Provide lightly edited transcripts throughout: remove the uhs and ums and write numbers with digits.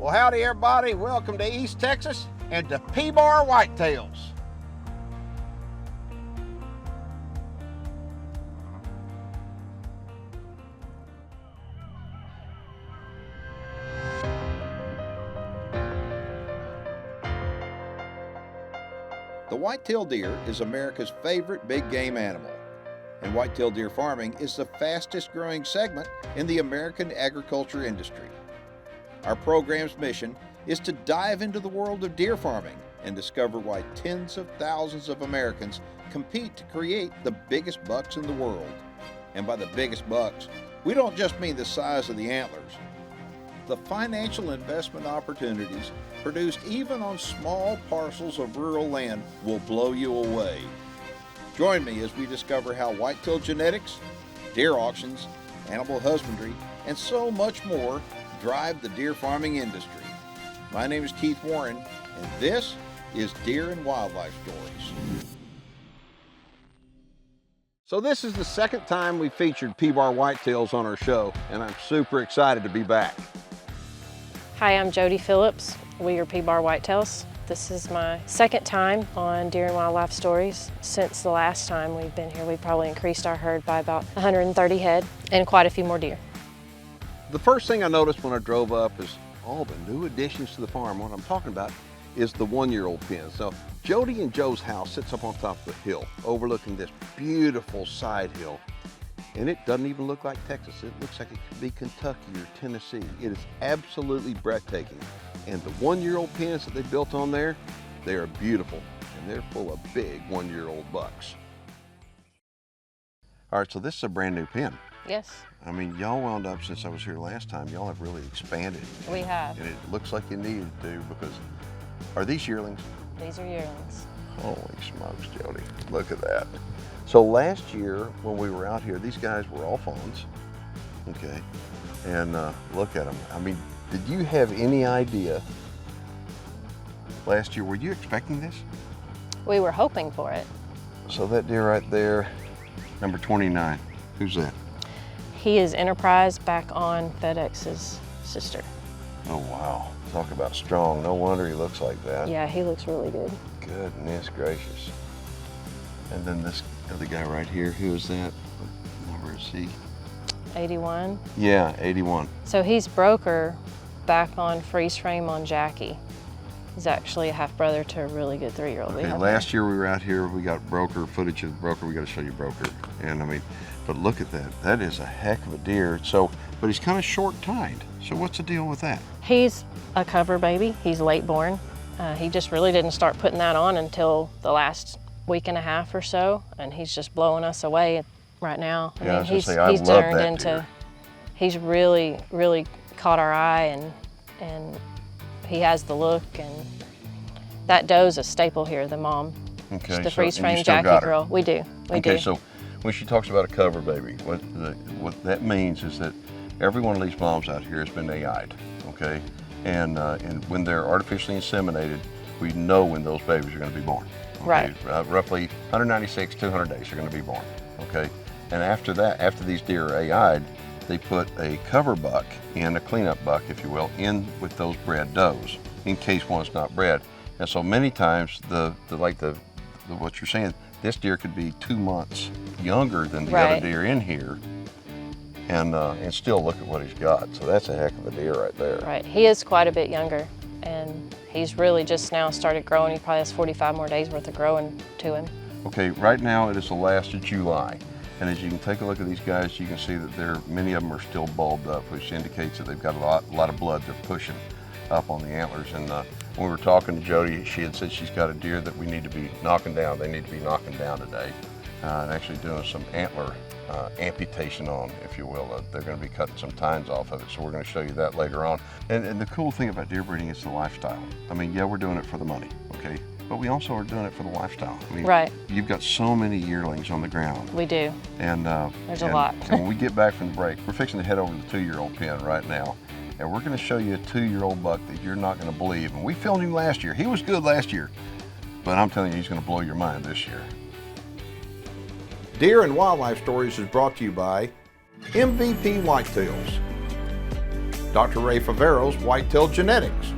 Well, howdy everybody. Welcome to East Texas and to P Bar Whitetails. The whitetail deer is America's favorite big game animal, and whitetail deer farming is the fastest growing segment in the American agriculture industry. Our program's mission is to dive into the world of deer farming and discover why tens of thousands of Americans compete to create the biggest bucks in the world. And by the biggest bucks, we don't just mean the size of the antlers. The financial investment opportunities produced even on small parcels of rural land will blow you away. Join me as we discover how whitetail genetics, deer auctions, animal husbandry, and so much more drive the deer farming industry. My name is Keith Warren, and this is Deer and Wildlife Stories. So this is the second time we featured P Bar Whitetails on our show, and I'm super excited to be back. Hi, I'm Jody Phillips. We are P Bar Whitetails. This is my second time on Deer and Wildlife Stories. Since the last time we've been here, we've probably increased our herd by about 130 head and quite a few more deer. The first thing I noticed when I drove up is all the new additions to the farm. What I'm talking about is the one-year-old pen. So Jody and Joe's house sits up on top of the hill, overlooking this beautiful side hill. And it doesn't even look like Texas. It looks like it could be Kentucky or Tennessee. It is absolutely breathtaking. And the one-year-old pens that they built on there, they are beautiful. And they're full of big one-year-old bucks. All right, so this is a brand new pen. Yes. I mean, y'all wound up, since I was here last time, y'all have really expanded. We have. And it looks like you needed to, because, are these yearlings? These are yearlings. Holy smokes, Jody, look at that. So last year, when we were out here, these guys were all fawns, okay? And look at them. I mean, did you have any idea last year, were you expecting this? We were hoping for it. So that deer right there, number 29, who's that? He is Enterprise back on FedEx's sister. Oh, wow. Talk about strong. No wonder he looks like that. Yeah, he looks really good. Goodness gracious. And then this other guy right here, who is that? What number is he? 81. Yeah, 81. So he's Broker back on Freeze Frame on Jackie. He's actually a half brother to a really good 3-year-old. Okay, last year we were out here, we got Broker, footage of Broker. We got to show you Broker. And I mean, but look at that. That is a heck of a deer. So, but he's kind of short-tined. So what's the deal with that? He's a cover baby. He's late born. He just really didn't start putting that on until the last week and a half or so, and he's just blowing us away right now. Yeah, I mean, he's turned into, deer. He's really caught our eye, and he has the look, and that doe's a staple here, the mom. Okay, She's the freeze frame Jackie girl. We do. We do. Okay, so when she talks about a cover baby, what that means is that every one of these moms out here has been AI'd, okay? And when they're artificially inseminated, we know when those babies are going to be born. Okay? Right. Roughly 196, 200 days they're going to be born, okay? And after that, after these deer are AI'd, they put a cover buck in, a cleanup buck, if you will, in with those bred does, in case one's not bred. And so many times, what you're saying, this deer could be 2 months younger than the other deer in here, and still look at what he's got. So that's a heck of a deer right there. Right, he is quite a bit younger, and he's really just now started growing. He probably has 45 more days worth of growing to him. Okay, right now it is the last of July. And as you can take a look at these guys, you can see that many of them are still bulbed up, which indicates that they've got a lot of blood they're pushing up on the antlers. And when we were talking to Jody, she had said she's got a deer that we need to be knocking down. They need to be knocking down today, and actually doing some antler amputation on, if you will. They're going to be cutting some tines off of it, so we're going to show you that later on. And the cool thing about deer breeding is the lifestyle. I mean, yeah, we're doing it for the money, okay? But we also are doing it for the lifestyle. I mean, you've got so many yearlings on the ground. We do. And there's a lot. And when we get back from the break, we're fixing to head over to the 2-year-old pen right now. And we're going to show you a 2-year-old buck that you're not going to believe. And we filmed him last year. He was good last year. But I'm telling you, he's going to blow your mind this year. Deer and Wildlife Stories is brought to you by MVP Whitetails. Dr. Ray Favero's Whitetail Genetics,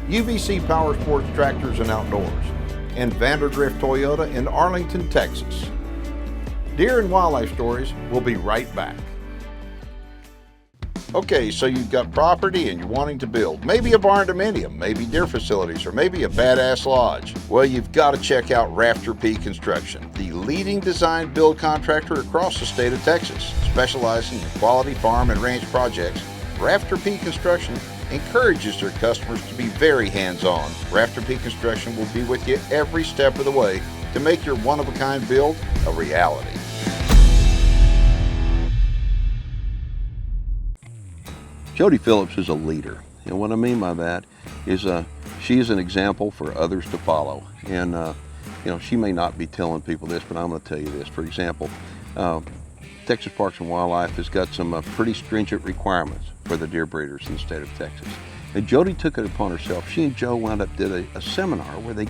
UVC Power Sports Tractors and Outdoors, and Vandergrift Toyota in Arlington, Texas. Deer and Wildlife Stories will be right back. Okay, so you've got property and you're wanting to build, maybe a barn dominium, maybe deer facilities, or maybe a badass lodge. Well, you've got to check out Rafter P Construction, the leading design build contractor across the state of Texas. Specializing in quality farm and ranch projects, Rafter P Construction encourages their customers to be very hands-on. Rafter P Construction will be with you every step of the way to make your one-of-a-kind build a reality. Jody Phillips is a leader, and what I mean by that is she is an example for others to follow. And you know, she may not be telling people this, but I'm going to tell you this. For example, Texas Parks and Wildlife has got some pretty stringent requirements for the deer breeders in the state of Texas. And Jody took it upon herself. She and Joe wound up did a seminar where they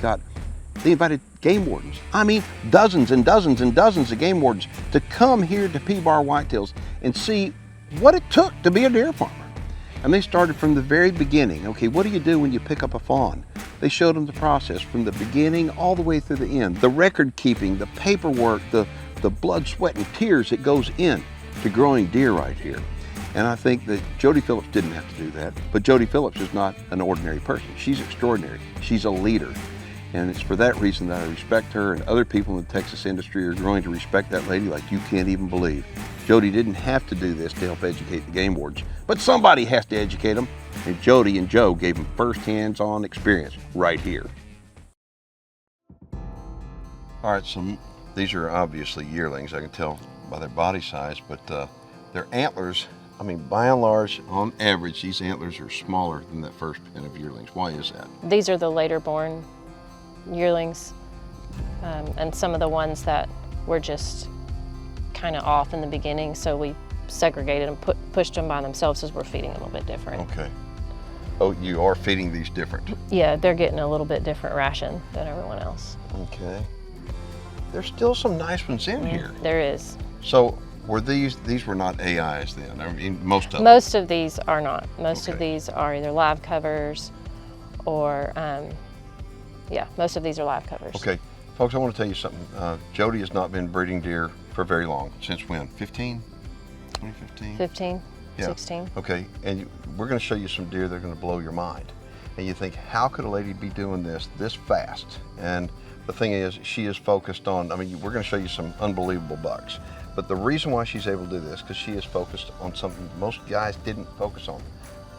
invited game wardens. I mean, dozens and dozens and dozens of game wardens to come here to P Bar Whitetails and see what it took to be a deer farmer. And they started from the very beginning. Okay, what do you do when you pick up a fawn? They showed them the process from the beginning all the way through the end. The record keeping, the paperwork, the blood, sweat, and tears that goes in to growing deer right here. And I think that Jody Phillips didn't have to do that. But Jody Phillips is not an ordinary person. She's extraordinary. She's a leader. And it's for that reason that I respect her, and other people in the Texas industry are growing to respect that lady like you can't even believe. Jody didn't have to do this to help educate the game wardens, but somebody has to educate them, and Jody and Joe gave them first hands-on experience right here. All right, so these are obviously yearlings. I can tell by their body size, but their antlers, I mean, by and large, on average, these antlers are smaller than that first pen of yearlings. Why is that? These are the later born yearlings, and some of the ones that were just kind of off in the beginning, so we segregated and pushed them by themselves as we're feeding them a little bit different. Okay. Oh, you are feeding these different? Yeah, they're getting a little bit different ration than everyone else. Okay. There's still some nice ones in here. There is. So were these were not AIs then? I mean, most of them? Most of these are not. Most Okay. of these are either live covers or, yeah, most of these are live covers. Okay, folks, I want to tell you something. Jody has not been breeding deer for very long. Since when? 15? 2015? 15, Yeah. 16. Okay, and we're going to show you some deer that are going to blow your mind. And you think, how could a lady be doing this fast? And the thing is, she is focused on, I mean, we're going to show you some unbelievable bucks. But the reason why she's able to do this, because she is focused on something most guys didn't focus on,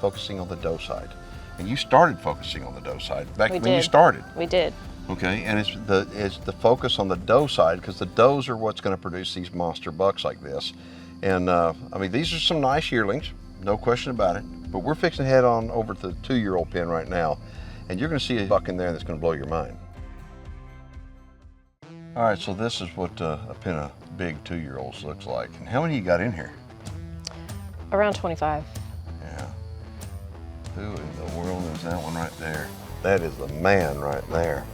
focusing on the doe side. And you started focusing on the doe side back when you started. We did. Okay, and it's the focus on the doe side, because the does are what's going to produce these monster bucks like this. And I mean, these are some nice yearlings, no question about it. But we're fixing to head on over to the 2-year-old pen right now, and you're going to see a buck in there that's going to blow your mind. All right, so this is what a pen of big 2-year-olds looks like. And how many you got in here? Around 25. Yeah. Who in the world is that one right there? That is the man right there.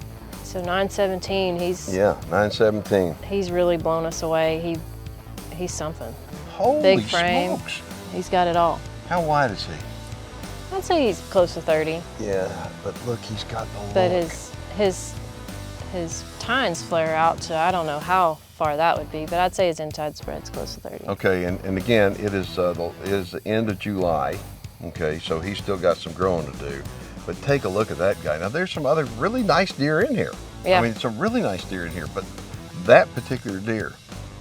So 917, Yeah, 917. he's really blown us away. He's something. Holy Big frame. smokes. He's got it all. How wide is he? I'd say he's close to 30. Yeah, but look, he's got the look. But his tines flare out to, I don't know how far that would be, but I'd say his inside spread's close to 30. Okay, and again, it is the end of July. Okay, so he's still got some growing to do. But take a look at that guy. Now there's some other really nice deer in here. Yeah. I mean, it's a really nice deer in here, but that particular deer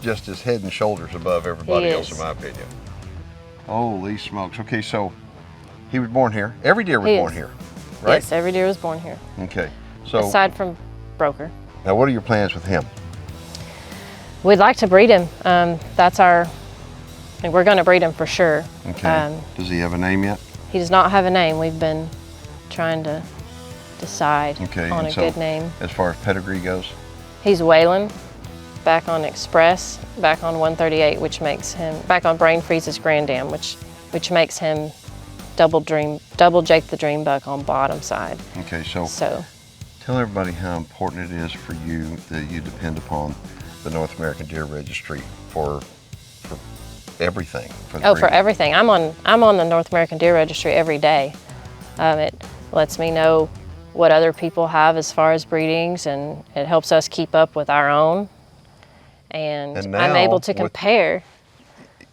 just is head and shoulders above everybody else, in my opinion. Holy smokes. Okay, so he was born here. Every deer was born here, right? Yes, every deer was born here. Okay, so aside from Broker. now what are your plans with him? We'd like to breed him. That's our, and we're going to breed him for sure. Okay, does he have a name yet? He does not have a name. We've been trying to decide on a good name. As far as pedigree goes? He's Waylon, back on Express, back on 138, which makes him, back on Brain Freeze's Grand Dam, which makes him double Jake the Dream Buck on bottom side. Okay, so tell everybody how important it is for you that you depend upon the North American Deer Registry for everything for the Oh, breeding. for everything. I'm on the North American Deer Registry every day. It lets me know what other people have as far as breedings, and it helps us keep up with our own. And now I'm able to compare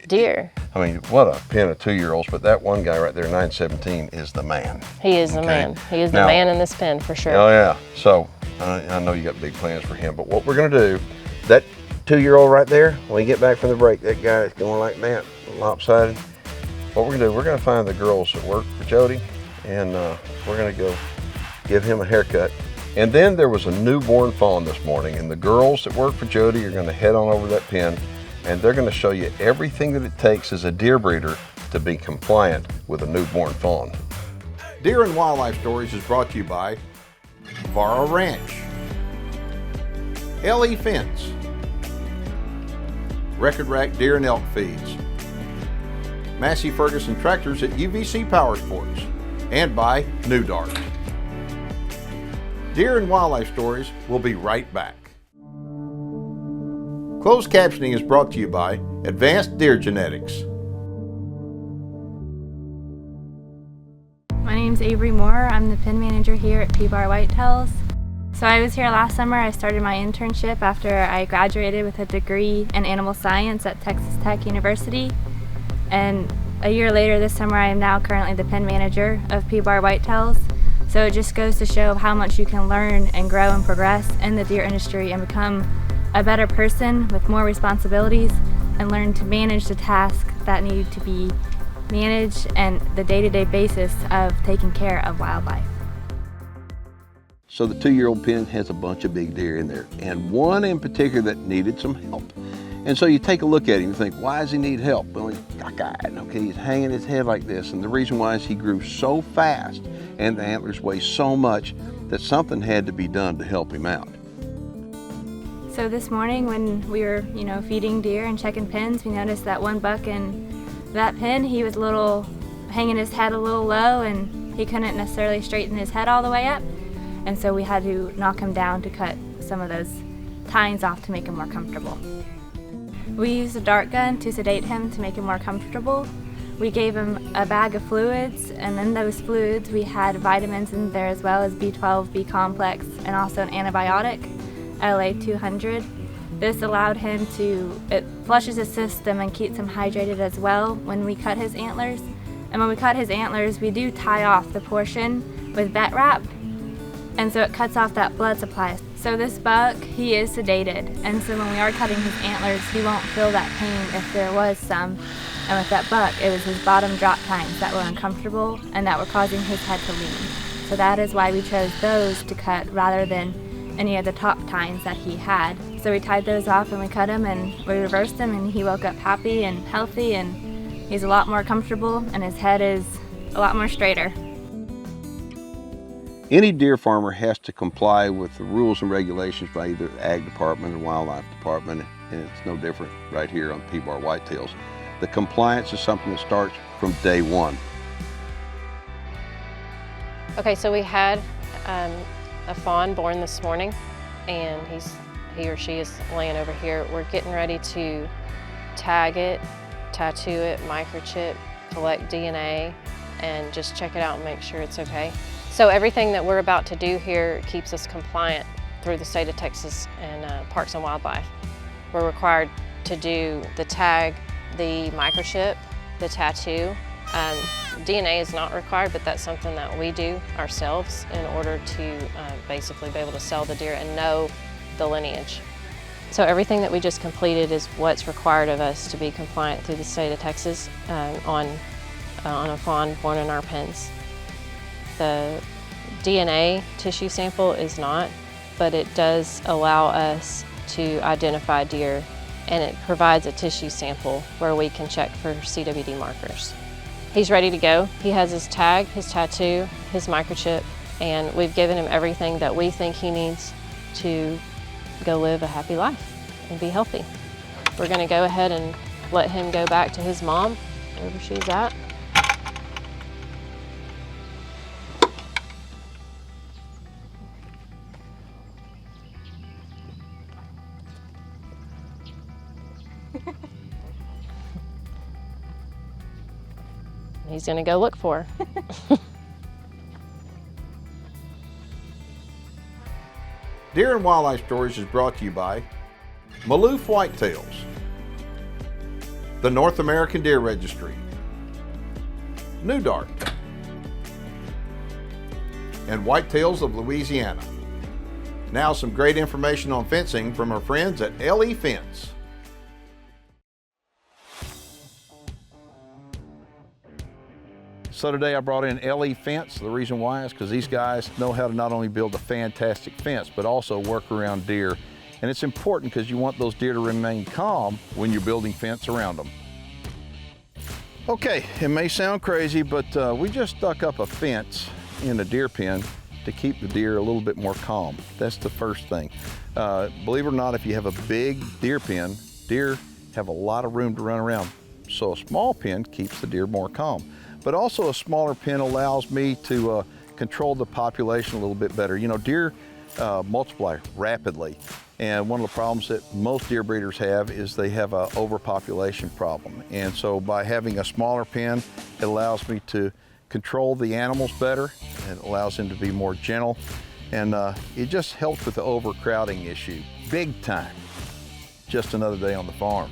deer. I mean, what a pen of 2-year-olds, but that one guy right there, 917, is the man. He is the man. He is the man in this pen for sure. Oh yeah, so I know you got big plans for him, but what we're gonna do, that 2-year-old right there, when we get back from the break, that guy is going like that, lopsided. What we're gonna do, we're gonna find the girls that work for Jody, and we're gonna go give him a haircut. And then there was a newborn fawn this morning, and the girls that work for Jody are gonna head on over to that pen, and they're gonna show you everything that it takes as a deer breeder to be compliant with a newborn fawn. Deer and Wildlife Stories is brought to you by Vara Ranch, LE Fence, Record Rack Deer and Elk Feeds, Massey Ferguson Tractors at UVC Power Sports, and by New Dart. Deer and Wildlife Stories will be right back. Closed captioning is brought to you by Advanced Deer Genetics. My name's Avery Moore. I'm the pen manager here at P Bar Whitetails. So I was here last summer. I started my internship after I graduated with a degree in animal science at Texas Tech University. And a year later this summer, I am now currently the pen manager of P Bar Whitetails. So it just goes to show how much you can learn and grow and progress in the deer industry and become a better person with more responsibilities and learn to manage the tasks that need to be managed and the day-to-day basis of taking care of wildlife. So the 2-year-old pen has a bunch of big deer in there, and one in particular that needed some help. And so you take a look at him and think, why does he need help? Well, he's cockeyed, okay? He's hanging his head like this, and the reason why is he grew so fast and the antlers weigh so much that something had to be done to help him out. So this morning when we were, feeding deer and checking pens, we noticed that one buck in that pen, he was hanging his head a little low, and he couldn't necessarily straighten his head all the way up. And so we had to knock him down to cut some of those tines off to make him more comfortable. We used a dart gun to sedate him to make him more comfortable. We gave him a bag of fluids, and in those fluids we had vitamins in there as well as B12, B complex, and also an antibiotic, LA200. This allowed him it flushes his system and keeps him hydrated as well when we cut his antlers. And when we cut his antlers, we do tie off the portion with vet wrap, and so it cuts off that blood supply. So this buck, he is sedated, and so when we are cutting his antlers, he won't feel that pain if there was some. And with that buck, it was his bottom drop tines that were uncomfortable and that were causing his head to lean. So that is why we chose those to cut rather than any of the top tines that he had. So we tied those off and we cut him and we reversed him, and he woke up happy and healthy, and he's a lot more comfortable and his head is a lot more straighter. Any deer farmer has to comply with the rules and regulations by either the Ag Department or Wildlife Department, and it's no different right here on P Bar Whitetails. The compliance is something that starts from day one. Okay, so we had a fawn born this morning, and he or she is laying over here. We're getting ready to tag it, tattoo it, microchip, collect DNA, and just check it out and make sure it's okay. So everything that we're about to do here keeps us compliant through the state of Texas and Parks and Wildlife. We're required to do the tag, the microchip, the tattoo. DNA is not required, but that's something that we do ourselves in order to basically be able to sell the deer and know the lineage. So everything that we just completed is what's required of us to be compliant through the state of Texas on a fawn born in our pens. The DNA tissue sample is not, but it does allow us to identify deer, and it provides a tissue sample where we can check for CWD markers. He's ready to go. He has his tag, his tattoo, his microchip, and we've given him everything that we think he needs to go live a happy life and be healthy. We're gonna go ahead and let him go back to his mom, wherever she's at. he's gonna go look for her. Deer and Wildlife Stories is brought to you by Maloof Whitetails, the North American Deer Registry, New Dart, and Whitetails of Louisiana. Now some great information on fencing from our friends at LE Fence. So today I brought in LE Fence. The reason why is because these guys know how to not only build a fantastic fence, but also work around deer. And it's important because you want those deer to remain calm when you're building fence around them. Okay, it may sound crazy, but we just stuck up a fence in a deer pen to keep the deer a little bit more calm. That's the first thing. Believe it or not, if you have a big deer pen, deer have a lot of room to run around. So a small pen keeps the deer more calm. But also a smaller pen allows me to control the population a little bit better. You know, deer multiply rapidly. And one of the problems that most deer breeders have is they have an overpopulation problem. And so by having a smaller pen, it allows me to control the animals better. It allows them to be more gentle. And it just helps with the overcrowding issue, big time. Just another day on the farm.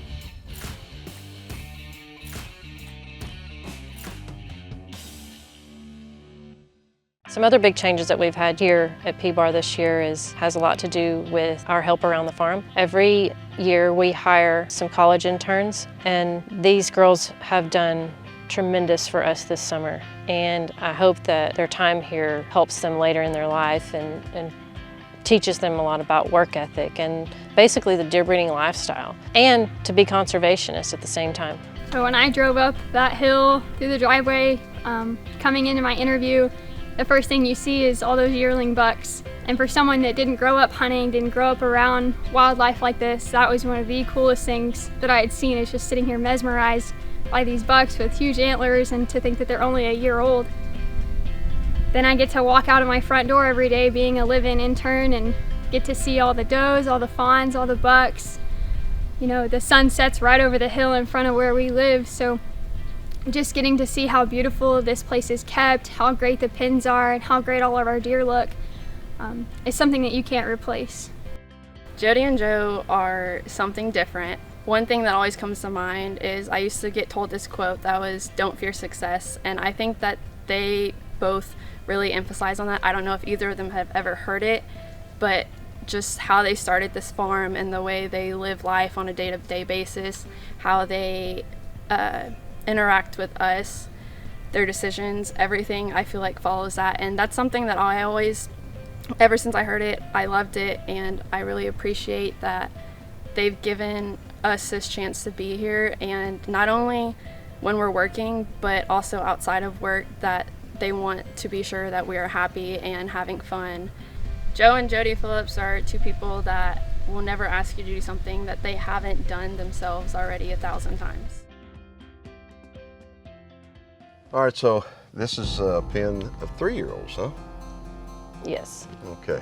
Some other big changes that we've had here at P Bar this year has a lot to do with our help around the farm. Every year we hire some college interns, and these girls have done tremendous for us this summer. And I hope that their time here helps them later in their life and teaches them a lot about work ethic and basically the deer breeding lifestyle, and to be conservationists at the same time. So when I drove up that hill through the driveway, coming into my interview, the first thing you see is all those yearling bucks. And for someone that didn't grow up hunting, didn't grow up around wildlife like this, that was one of the coolest things that I had seen, is just sitting here mesmerized by these bucks with huge antlers, and to think that they're only a year old. Then I get to walk out of my front door every day being a live-in intern and get to see all the does, all the fawns, all the bucks. You know, the sun sets right over the hill in front of where we live, so just getting to see how beautiful this place is kept, how great the pens are, and how great all of our deer look is something that you can't replace. Jody and Joe are something different. One thing that always comes to mind is I used to get told this quote that was, "Don't fear success," and I think that they both really emphasize on that. I don't know if either of them have ever heard it, but just how they started this farm and the way they live life on a day-to-day basis, how they interact with us, their decisions, everything I feel like follows that. And that's something that I always, ever since I heard it, I loved it, and I really appreciate that they've given us this chance to be here, and not only when we're working but also outside of work, that they want to be sure that we are happy and having fun. Joe and Jody Phillips are two people that will never ask you to do something that they haven't done themselves already 1,000 times. All right, so this is a pen of 3-year-olds, huh? Yes. Okay.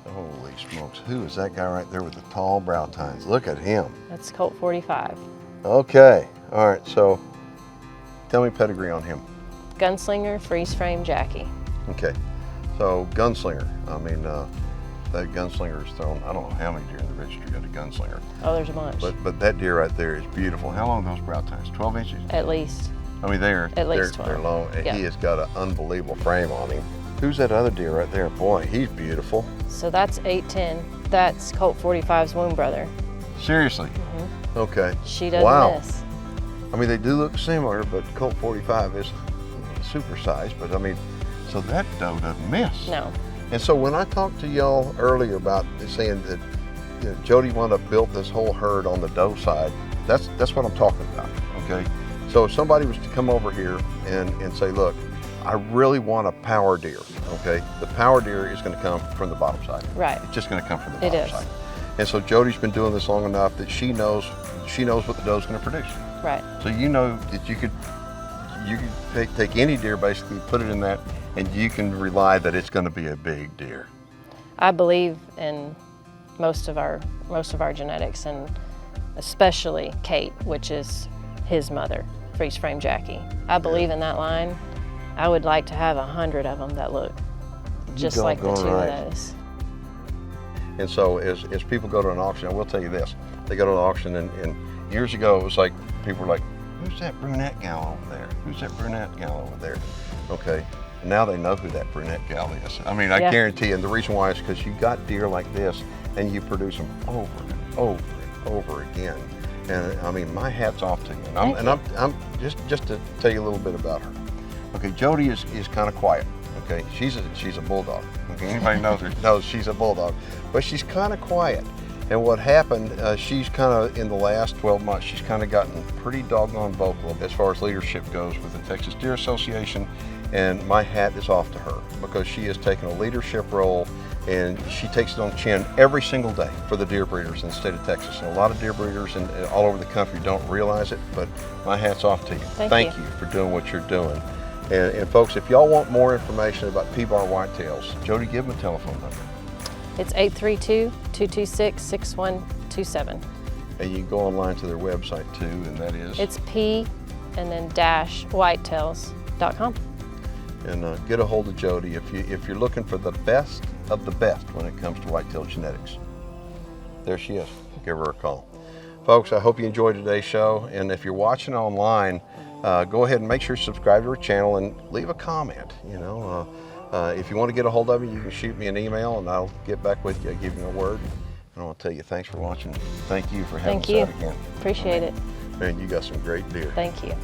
Holy smokes, who is that guy right there with the tall brow tines? Look at him. That's Colt 45. Okay, all right, so tell me pedigree on him. Gunslinger, freeze frame, Jackie. Okay, so gunslinger. I mean, that gunslinger is thrown, I don't know how many deer in the registry got a gunslinger. Oh, there's a bunch. But that deer right there is beautiful. How long are those brow tines? 12 inches? At least. I mean, they're 12. They're long. Yeah. He has got an unbelievable frame on him. Who's that other deer right there? Boy, he's beautiful. So that's 810. That's Colt 45's wound brother. Seriously? Mm-hmm. Okay. She doesn't miss. I mean, they do look similar, but Colt 45 is super sized. But I mean, so that doe doesn't miss. No. And so when I talked to y'all earlier about saying that, you know, Jody wanted to build this whole herd on the doe side, that's what I'm talking about. Okay. So if somebody was to come over here and say, look, I really want a power deer, okay? The power deer is going to come from the bottom side. Right. It's just going to come from the bottom is. side. And so Jody's been doing this long enough that she knows what the doe's going to produce. Right. So you know that you could take any deer, basically put it in that, and you can rely that it's going to be a big deer. I believe in most of our genetics, and especially Kate, which is his mother. freeze frame Jackie. I believe in that line. I would like to have 100 of them that look just like the two of those. And so as people go to an auction, I will tell you this, they go to an auction and years ago it was like, people were like, who's that brunette gal over there? Who's that brunette gal over there? Okay, and now they know who that brunette gal is. I mean, I guarantee you, and the reason why is because you got deer like this and you produce them over and over and over again. And I mean, my hat's off to you. And I'm just to tell you a little bit about her. Okay, Jody is kind of quiet. Okay, she's a bulldog. Okay, anybody knows her knows she's a bulldog, but she's kind of quiet. And what happened, she's kind of, in the last 12 months, she's kind of gotten pretty doggone vocal as far as leadership goes with the Texas Deer Association, and my hat is off to her because she has taken a leadership role and she takes it on the chin every single day for the deer breeders in the state of Texas. And a lot of deer breeders all over the country don't realize it, but my hat's off to you. Thank you for doing what you're doing. And folks, if y'all want more information about P Bar Whitetails, Jody, give them a telephone number. It's 832-226-6127. And you can go online to their website too, and that is? It's P and then -whitetails.com. And get a hold of Jody if you're looking for the best of the best when it comes to whitetail genetics. There she is. Give her a call. Folks, I hope you enjoyed today's show, and if you're watching online, go ahead and make sure you subscribe to our channel and leave a comment. You know, if you want to get a hold of me, you can shoot me an email and I'll get back with you. I'll give you a word. And I want to tell you thanks for watching. Thank you for having us out again. Appreciate it. Man, you got some great deer. Thank you.